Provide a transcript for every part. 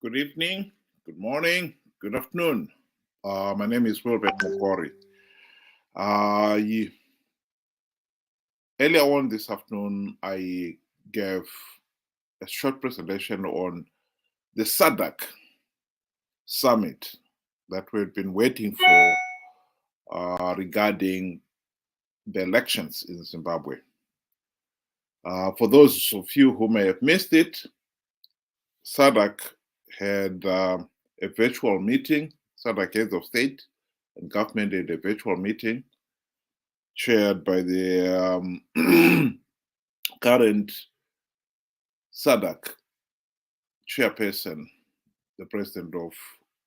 Good evening, good morning, good afternoon. My name is Wilbert Mokori. Earlier on this afternoon, I gave a short presentation on the SADC summit that we've been waiting for regarding the elections in Zimbabwe. For those of you who may have missed it, SADC had a virtual meeting. SADC heads of state and government had a virtual meeting chaired by the current SADC chairperson, the president of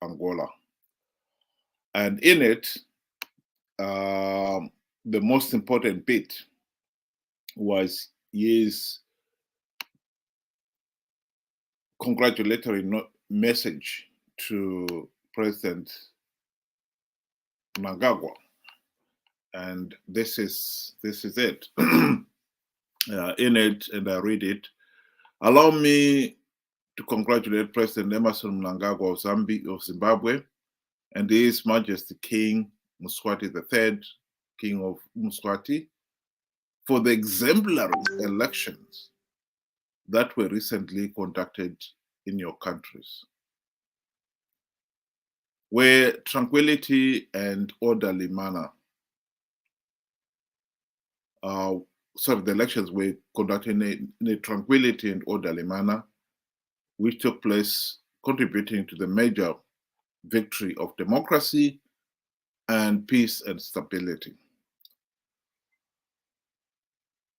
Angola. And in it, the most important bit was his congratulatory message to President Mnangagwa. And this is it. In it, and I read it. Allow me to congratulate President Emmerson Mnangagwa of Zimbabwe and His Majesty King Mswati III, King of Mswati, for the exemplary elections that were recently conducted in your countries, where tranquility and orderly manner, the elections were conducted in a tranquility and orderly manner, which took place contributing to the major victory of democracy and peace and stability.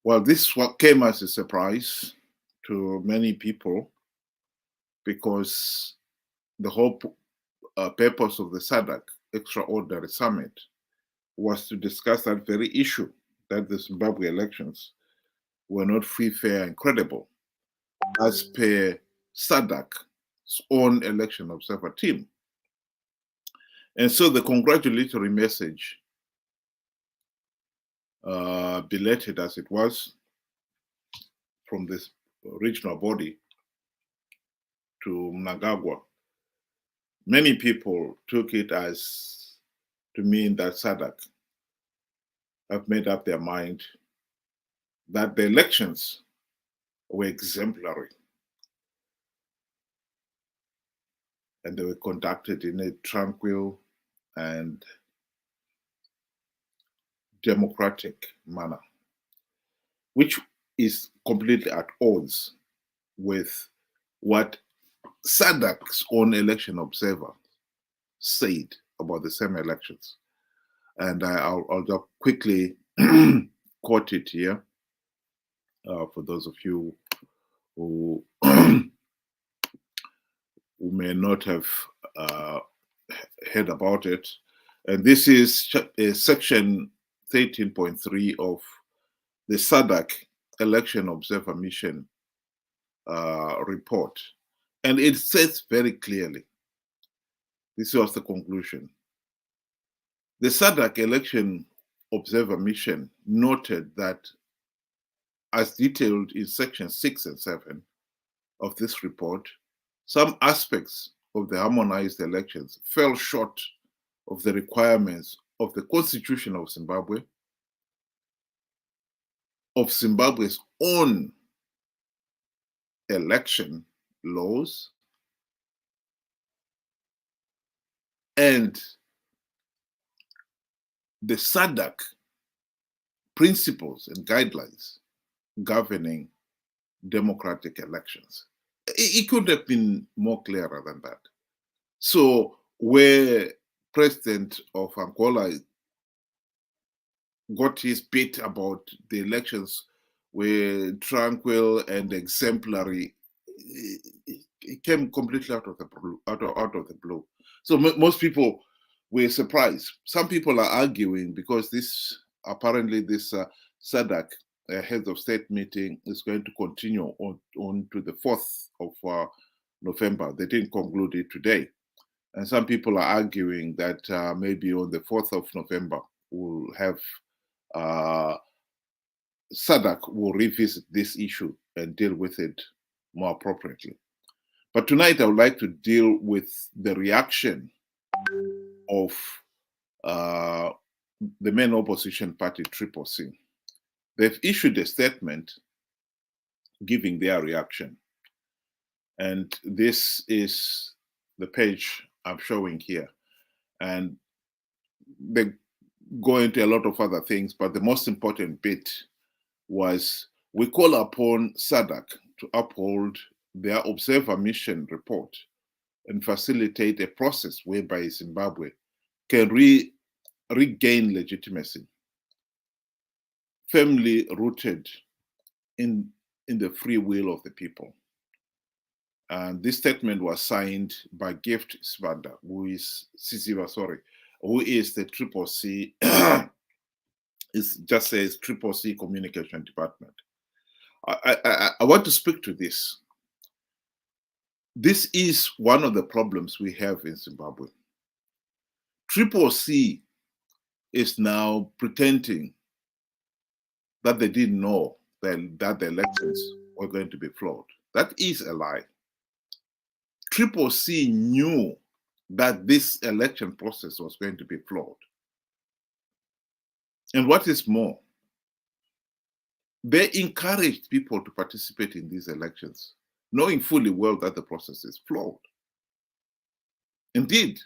Well, this came as a surprise to many people because the whole purpose of the SADC Extraordinary Summit was to discuss that very issue, that the Zimbabwe elections were not free, fair, and credible, as per SADC's own election observer team. And so the congratulatory message, belated as it was, from this regional body to Mnangagwa, many people took it as to mean that SADC have made up their mind that the elections were exemplary and they were conducted in a tranquil and democratic manner, which is completely at odds with what SADC's own election observer said about the same elections. And I'll just quickly quote it here for those of you who who may not have heard about it. And this is section 13.3 of the SADC Election Observer Mission report. And it says very clearly, this was the conclusion. The SADC Election Observer Mission noted that, as detailed in section 6 and 7 of this report, some aspects of the harmonized elections fell short of the requirements of the Constitution of Zimbabwe, of Zimbabwe's own election laws, and the SADC principles and guidelines governing democratic elections. It could have been more clearer than that. So where President of Angola got his bit about the elections were tranquil and exemplary, it came completely out of the blue. So most people were surprised. Some people are arguing because this SADC heads of state meeting is going to continue on to the 4th of November. They didn't conclude it today. And some people are arguing that maybe on the 4th of November, we'll have SADC will revisit this issue and deal with it more appropriately. But tonight I would like to deal with the reaction of the main opposition party, CCC. They've issued a statement giving their reaction. And this is the page I'm showing here. And they go into a lot of other things, but the most important bit was, we call upon SADC to uphold their observer mission report and facilitate a process whereby Zimbabwe can regain legitimacy, firmly rooted in the free will of the people. And this statement was signed by Gift Sibanda, who is Siziba, who is the CCC, it just says CCC Communication Department. I want to speak to this. This is one of the problems we have in Zimbabwe. CCC is now pretending that they didn't know that the elections were going to be flawed. That is a lie. CCC knew that this election process was going to be flawed. And what is more, they encouraged people to participate in these elections, knowing fully well that the process is flawed. Indeed,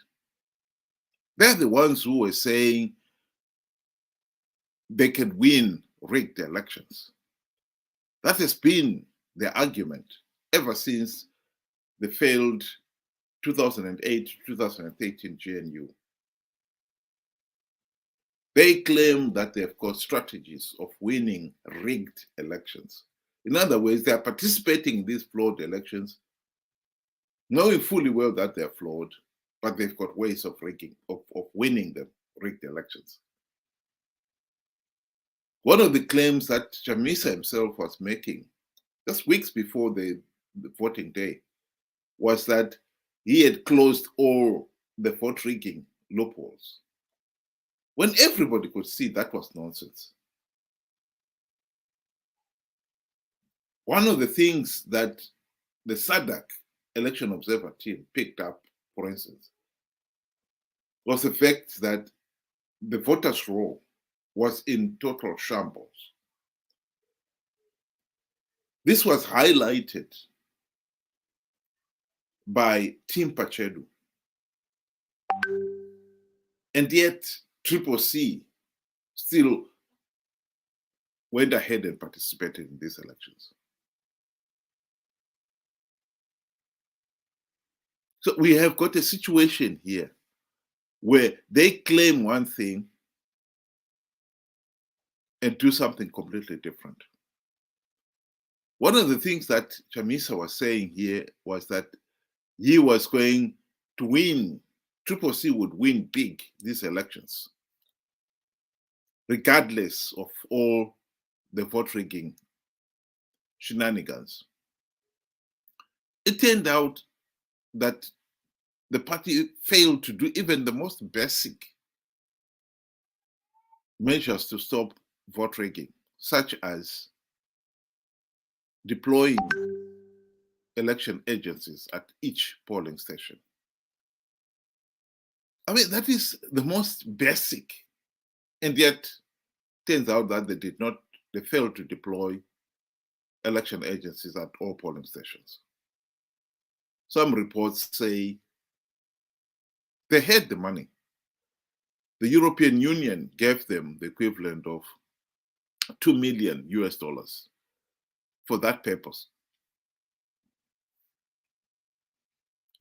they're the ones who were saying they can win rigged elections. That has been their argument ever since the failed 2008-2013 GNU. They claim that they've got strategies of winning rigged elections. In other words, they are participating in these flawed elections, knowing fully well that they're flawed, but they've got ways of winning the rigged elections. One of the claims that Chamisa himself was making just weeks before the voting day was that he had closed all the vote rigging loopholes, when everybody could see that was nonsense. One of the things that the SADC election observer team picked up, for instance, was the fact that the voters' roll was in total shambles. This was highlighted by Tim Pachedu. And yet, CCC still went ahead and participated in these elections. So we have got a situation here where they claim one thing and do something completely different. One of the things that Chamisa was saying here was that he was going to win, CCC would win big these elections, regardless of all the vote rigging shenanigans. It turned out that the party failed to do even the most basic measures to stop vote rigging, such as deploying election agencies at each polling station. I mean, that is the most basic, and yet turns out that they failed to deploy election agencies at all polling stations. Some reports say they had the money. The European Union gave them the equivalent of $2 million for that purpose.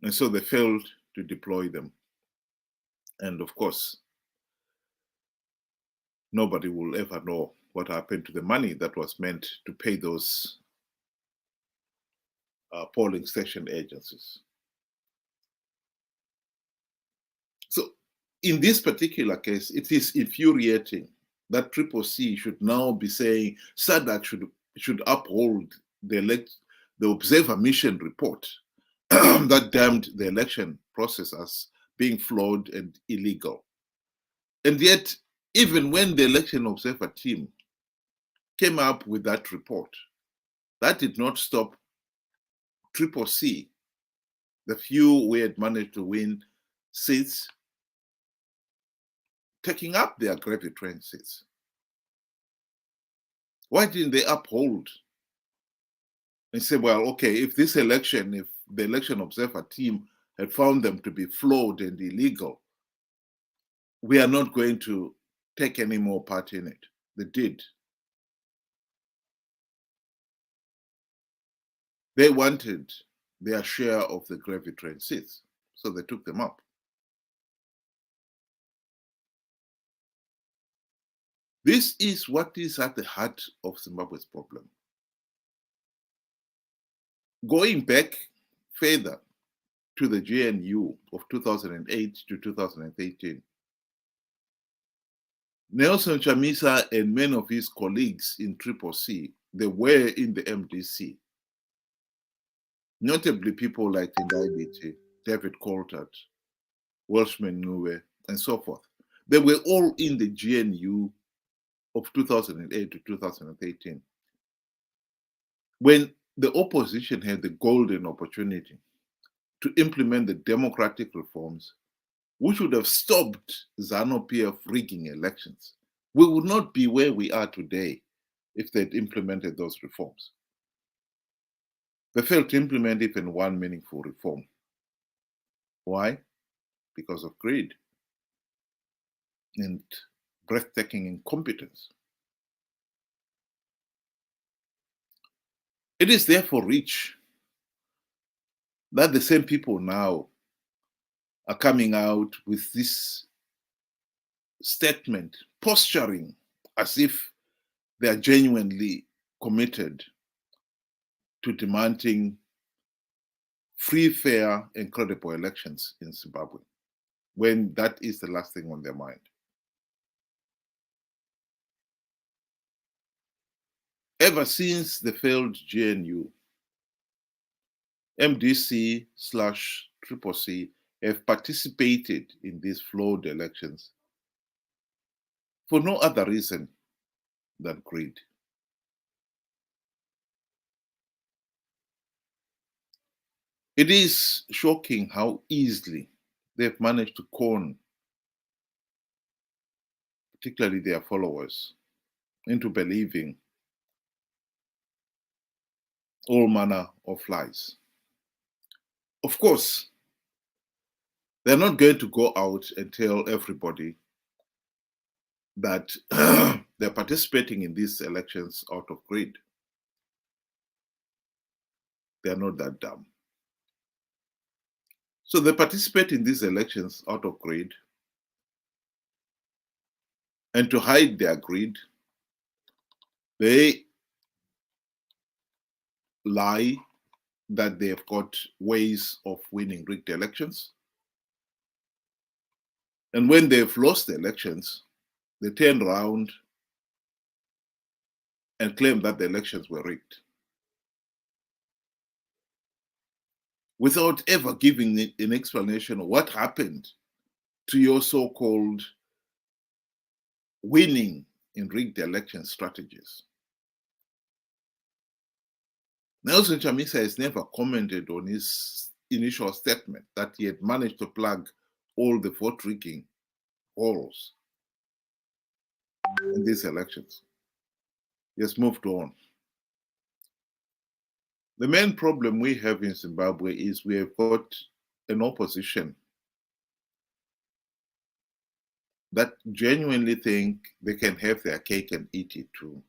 And so they failed to deploy them. And of course, nobody will ever know what happened to the money that was meant to pay those polling station agencies. So in this particular case, it is infuriating that CCC should now be saying SADC should uphold the observer mission report that damned the election process as being flawed and illegal. And yet, even when the election observer team came up with that report, that did not stop CCC the few we had managed to win seats, taking up their gravy train seats. Why didn't they uphold and say, well, okay, if this election, if the election observer team had found them to be flawed and illegal, we are not going to take any more part in it. They did. They wanted their share of the gravy train seats, so they took them up. This is what is at the heart of Zimbabwe's problem. Going back further to the GNU of 2008 to 2013, Nelson Chamisa and many of his colleagues in CCC, they were in the MDC. Notably people like Tandem, David Coulthard, Welshman Nuwe, and so forth. They were all in the GNU of 2008 to 2013. When the opposition had the golden opportunity to implement the democratic reforms, which would have stopped Zanu PF rigging elections, we would not be where we are today if they'd implemented those reforms. They failed to implement even one meaningful reform. Why? Because of greed and breathtaking incompetence. It is therefore rich that the same people now are coming out with this statement, posturing as if they are genuinely committed to demanding free, fair, and credible elections in Zimbabwe, when that is the last thing on their mind. Ever since the failed GNU, MDC/CCC have participated in these flawed elections for no other reason than greed. It is shocking how easily they've managed to con, particularly their followers, into believing all manner of lies. Of course, they're not going to go out and tell everybody that they're participating in these elections out of greed. They're not that dumb. So they participate in these elections out of greed. And to hide their greed, they lie that they've got ways of winning rigged elections. And when they've lost the elections, they turn around and claim that the elections were rigged, without ever giving an explanation of what happened to your so-called winning in rigged election strategies. Nelson Chamisa has never commented on his initial statement that he had managed to plug all the vote rigging holes in these elections. He has moved on. The main problem we have in Zimbabwe is we have got an opposition that genuinely think they can have their cake and eat it too.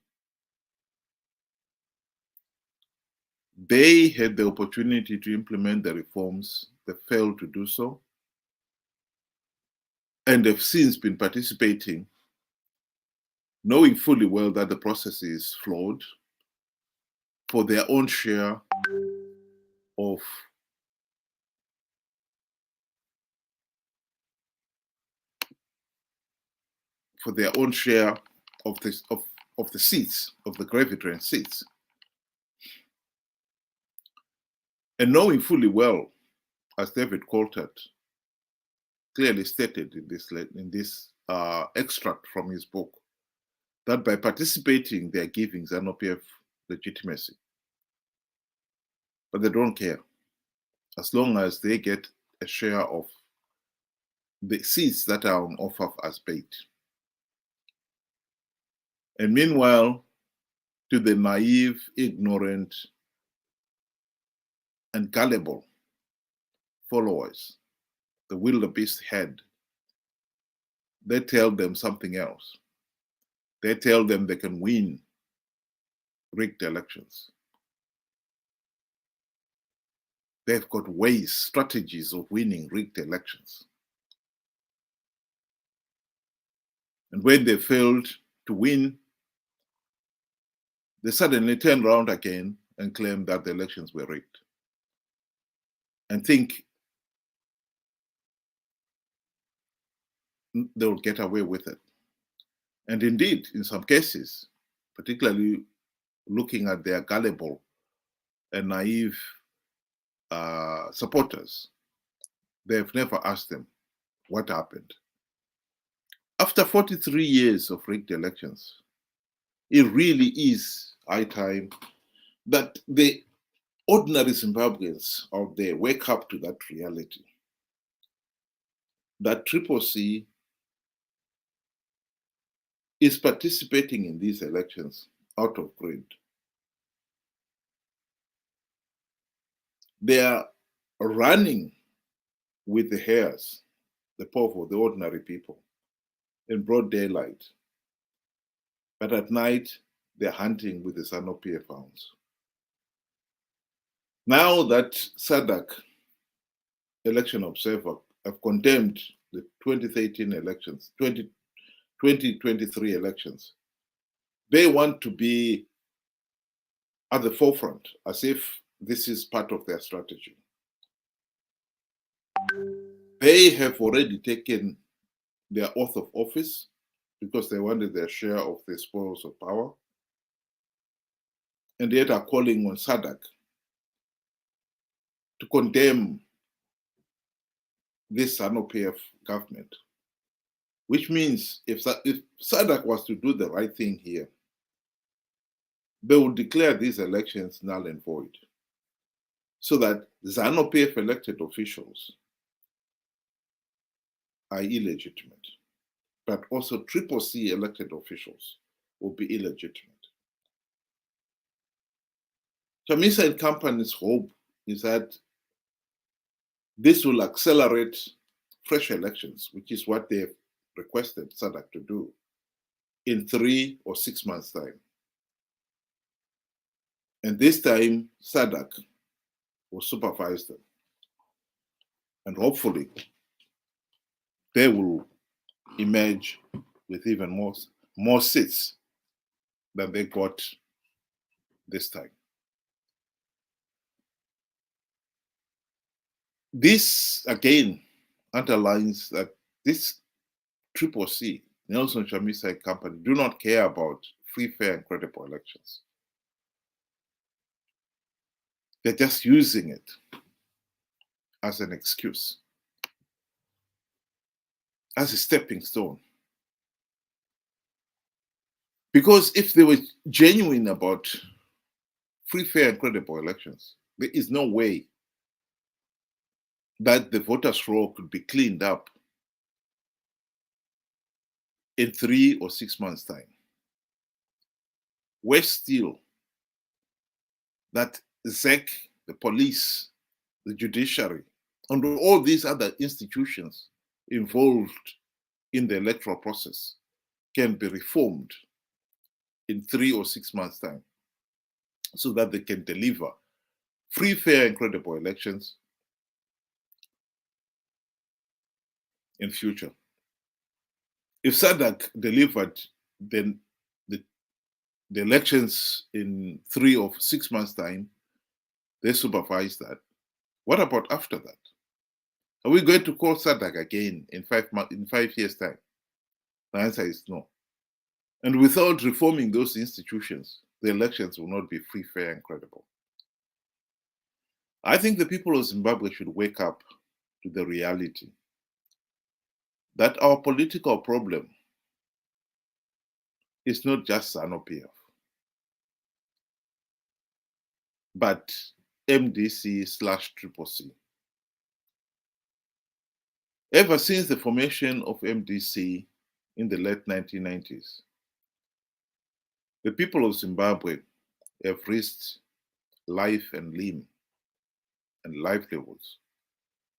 They had the opportunity to implement the reforms, they failed to do so, and have since been participating, knowing fully well that the process is flawed, for their own share of the seats, of the gravy train seats. And knowing fully well, as David Coulthard clearly stated in this extract from his book, that by participating, they are giving Zanu PF legitimacy. But they don't care. as long as they get a share of the seats that are on offer as bait. And meanwhile, to the naive, ignorant, and gullible followers, the wildebeest head, they tell them something else. They tell them they can win rigged elections. They've got ways, strategies of winning rigged elections. And when they failed to win, they suddenly turn around again and claim that the elections were rigged and think they will get away with it. And indeed, in some cases, particularly looking at their gullible and naive supporters, they've never asked them what happened. After 43 years of rigged elections, it really is high time that the ordinary Zimbabweans out there wake up to that reality. That CCC is participating in these elections out of greed. They are running with the hares, the poor, the ordinary people, in broad daylight. But at night, they're hunting with the Zanu PF hounds. Now that SADC election observer have condemned the 2013 elections, 2023 elections, they want to be at the forefront as if this is part of their strategy. They have already taken their oath of office because they wanted their share of the spoils of power, and yet are calling on SADC to condemn this Zanu PF government, which means if SADC was to do the right thing here, they would declare these elections null and void, so that Zanu PF elected officials are illegitimate, but also CCC elected officials will be illegitimate. Chamisa and Company's hope is that this will accelerate fresh elections, which is what they've requested SADC to do in 3 or 6 months' time. And this time, SADC will supervise them. And hopefully, they will emerge with even more seats than they got this time. This, again, underlines that this CCC, Nelson Chamisa and Company, do not care about free, fair, and credible elections. They're just using it as an excuse, as a stepping stone. Because if they were genuine about free, fair, and credible elections, there is no way that the voters' roll could be cleaned up in 3 or 6 months' time. Worse still, that ZEC, the police, the judiciary, and all these other institutions involved in the electoral process can be reformed in 3 or 6 months' time so that they can deliver free, fair, and credible elections in future. If SADC delivered then the elections in 3 or 6 months' time, they supervise that. What about after that? Are we going to call SADC again in 5 years' time? The answer is no. And without reforming those institutions, the elections will not be free, fair, and credible. I think the people of Zimbabwe should wake up to the reality that our political problem is not just Zanu PF, but MDC/CCC. Ever since the formation of MDC in the late 1990s, the people of Zimbabwe have risked life and limb and livelihoods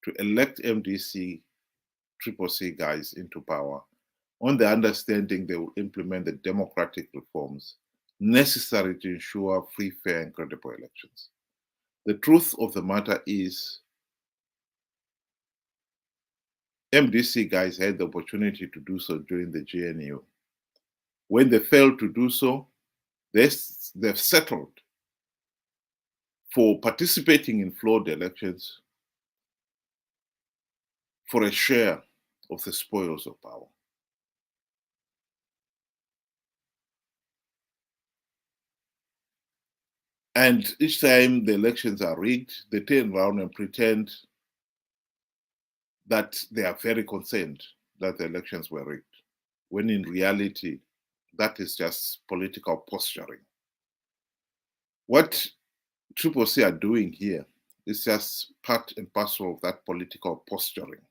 to elect MDC CCC guys into power on the understanding they will implement the democratic reforms necessary to ensure free, fair, and credible elections. The truth of the matter is, MDC guys had the opportunity to do so during the GNU. When they failed to do so, they've settled for participating in flawed elections for a share of the spoils of power. And each time the elections are rigged, they turn around and pretend that they are very concerned that the elections were rigged, when in reality, that is just political posturing. What CCC are doing here is just part and parcel of that political posturing.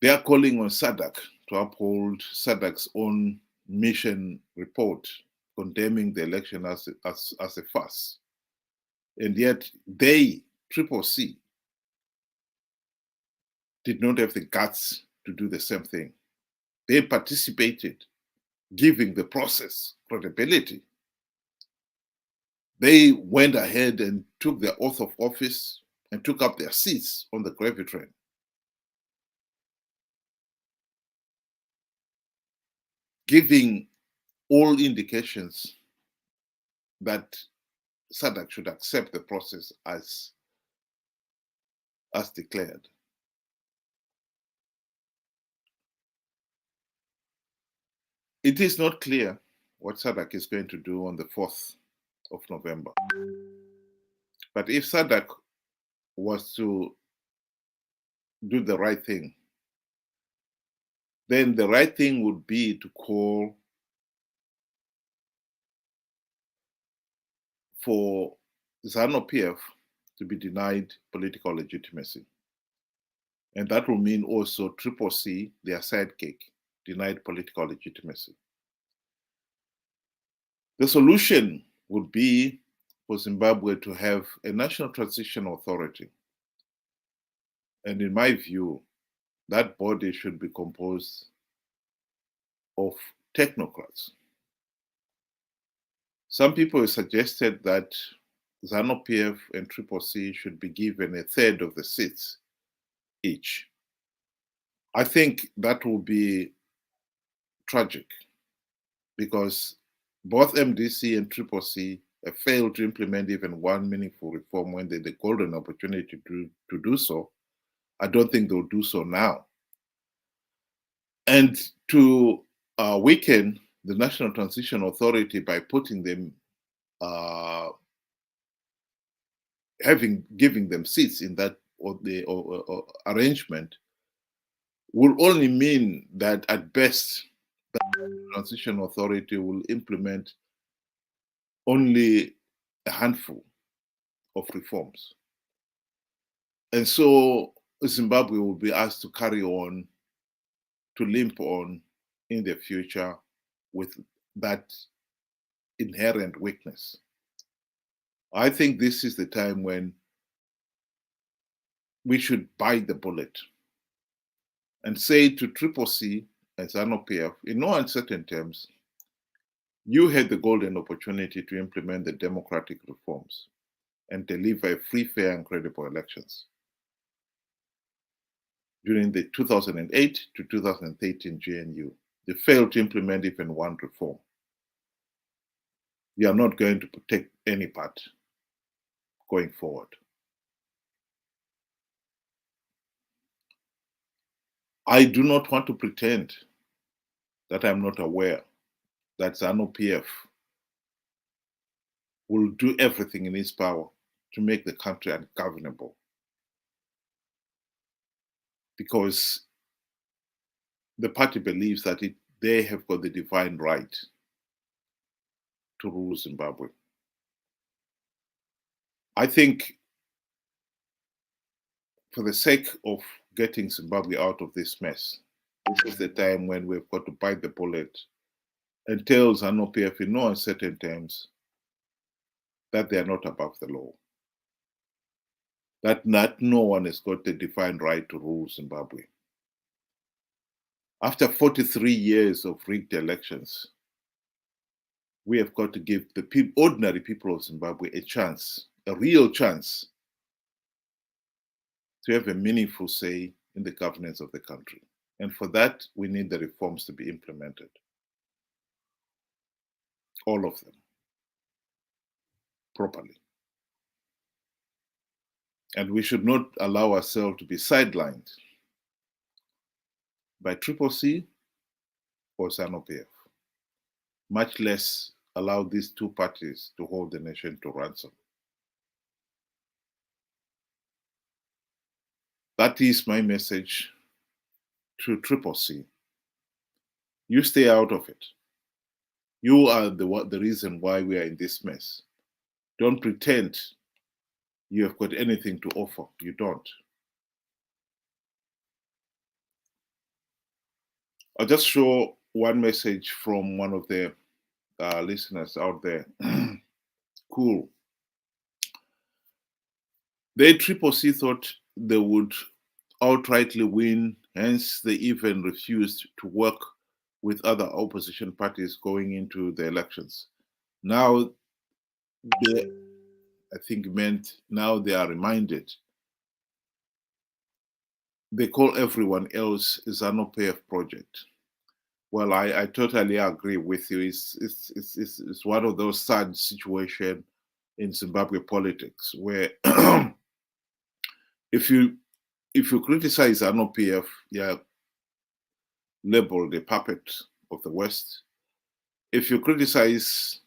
They are calling on SADC to uphold SADC's own mission report condemning the election as a farce. And yet they, CCC, did not have the guts to do the same thing. They participated, giving the process credibility. They went ahead and took their oath of office and took up their seats on the gravy train. Giving all indications that SADC should accept the process as declared. It is not clear what SADC is going to do on the 4th of November. But if SADC was to do the right thing, then the right thing would be to call for Zanu PF to be denied political legitimacy. And that will mean also CCC, their sidekick, denied political legitimacy. The solution would be for Zimbabwe to have a national transition authority. And in my view, that body should be composed of technocrats. Some people have suggested that Zanu PF and CCC should be given a third of the seats each. I think that will be tragic because both MDC and CCC have failed to implement even one meaningful reform when they had the golden opportunity to do so. I don't think they'll do so now. And to weaken the National Transition Authority by putting them, giving them seats in that or arrangement will only mean that at best the Transition Authority will implement only a handful of reforms. And so Zimbabwe will be asked to carry on, to limp on in the future with that inherent weakness. I think this is the time when we should bite the bullet and say to CCC and Zanu PF, in no uncertain terms, you had the golden opportunity to implement the democratic reforms and deliver free, fair, and credible elections during the 2008 to 2013 GNU. They failed to implement even one reform. You are not going to take any part going forward. I do not want to pretend that I'm not aware that Zanu PF will do everything in its power to make the country ungovernable, because the party believes that they have got the divine right to rule Zimbabwe. I think for the sake of getting Zimbabwe out of this mess, this is the time when we've got to bite the bullet and tell Zanu PF in no uncertain terms that they are not above the law. That no one has got the divine right to rule Zimbabwe. After 43 years of rigged elections, we have got to give the ordinary people of Zimbabwe a chance, a real chance, to have a meaningful say in the governance of the country. And for that, we need the reforms to be implemented. All of them. Properly. And we should not allow ourselves to be sidelined by CCC or Zanu PF, much less allow these two parties to hold the nation to ransom. That is my message to CCC. You stay out of it. You are the reason why we are in this mess. Don't pretend you have got anything to offer. You don't. I'll just show one message from one of the listeners out there. Cool. The CCC thought they would outrightly win, hence they even refused to work with other opposition parties going into the elections. Now, I think meant now they are reminded. They call everyone else Zanu PF project. Well, I totally agree with you. It's one of those sad situations in Zimbabwe politics where if you criticize Zanu PF, you're labeled a puppet of the West. If you criticize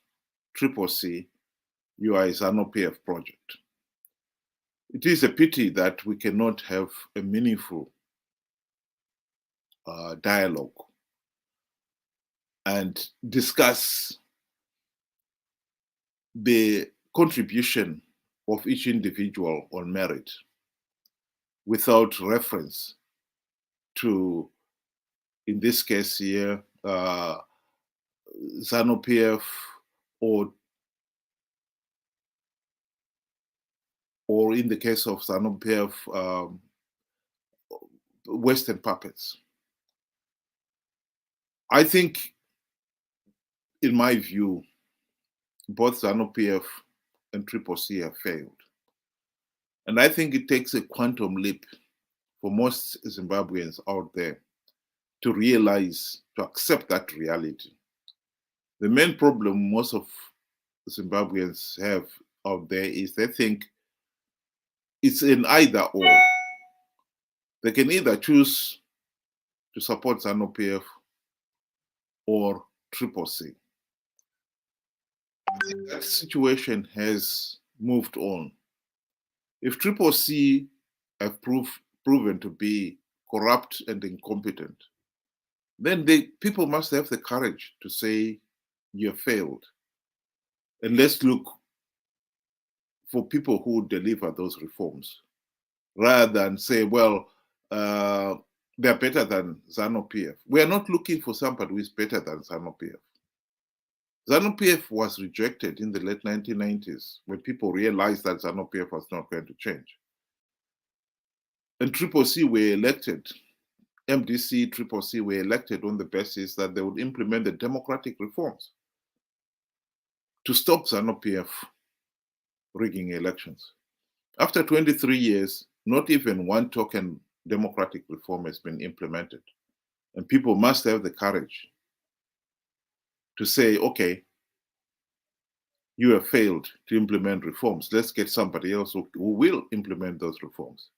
CCC, you are a Zanu PF project. It is a pity that we cannot have a meaningful dialogue and discuss the contribution of each individual on merit without reference to, in this case here, Zanu PF or in the case of Zanu PF, Western puppets. I think, in my view, both Zanu PF and CCC have failed. And I think it takes a quantum leap for most Zimbabweans out there to realize, to accept that reality. The main problem most of Zimbabweans have out there is they think it's an either or. They can either choose to support Zanu PF or CCC. I think that situation has moved on. If CCC have proven to be corrupt and incompetent, then people must have the courage to say you have failed. And let's look for people who deliver those reforms, rather than say, well, they're better than Zanu PF. We are not looking for somebody who is better than Zanu PF. Zanu PF was rejected in the late 1990s when people realized that Zanu PF was not going to change. And CCC were elected, MDC, CCC were elected on the basis that they would implement the democratic reforms to stop Zanu PF rigging elections. After 23 years, not even one token democratic reform has been implemented. And people must have the courage to say, okay, you have failed to implement reforms. Let's get somebody else who will implement those reforms.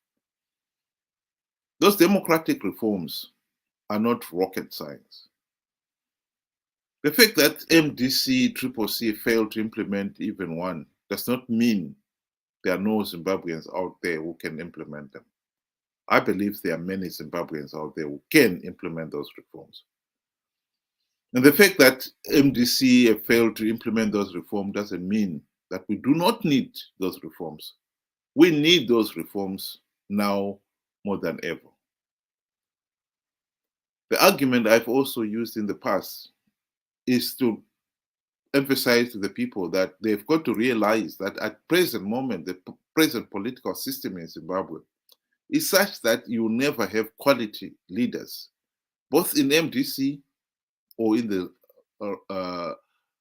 Those democratic reforms are not rocket science. The fact that MDC, CCC failed to implement even one does not mean there are no Zimbabweans out there who can implement them. I believe there are many Zimbabweans out there who can implement those reforms. And the fact that MDC have failed to implement those reforms doesn't mean that we do not need those reforms. We need those reforms now more than ever. The argument I've also used in the past is to emphasize to the people that they've got to realize that at present moment, the present political system in Zimbabwe is such that you never have quality leaders, both in MDC or in the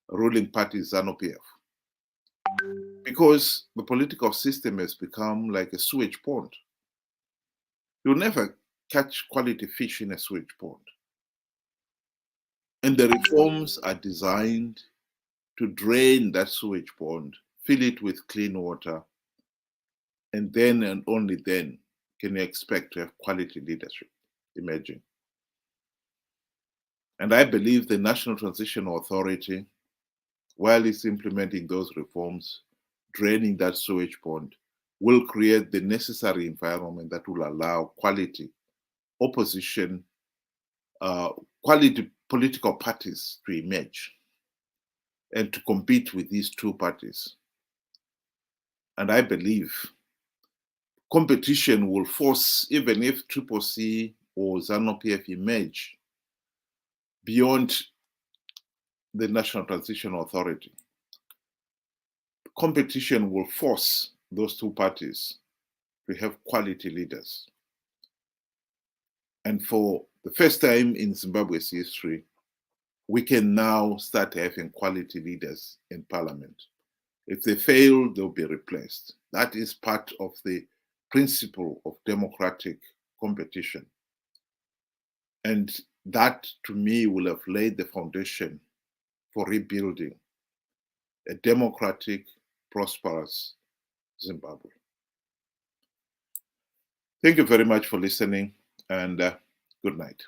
ruling party Zanu PF. Because the political system has become like a sewage pond. You'll never catch quality fish in a sewage pond. And the reforms are designed to drain that sewage pond, fill it with clean water, and then and only then can you expect to have quality leadership emerging. And I believe the National Transitional Authority, while it's implementing those reforms, draining that sewage pond, will create the necessary environment that will allow quality opposition, quality political parties to emerge and to compete with these two parties. And I believe competition will force, even if CCC or Zanu PF emerge beyond the National Transitional Authority, competition will force those two parties to have quality leaders. And for the first time in Zimbabwe's history, we can now start having quality leaders in parliament. If they fail, they'll be replaced. That is part of the principle of democratic competition. And that, to me, will have laid the foundation for rebuilding a democratic, prosperous Zimbabwe. Thank you very much for listening, and good night.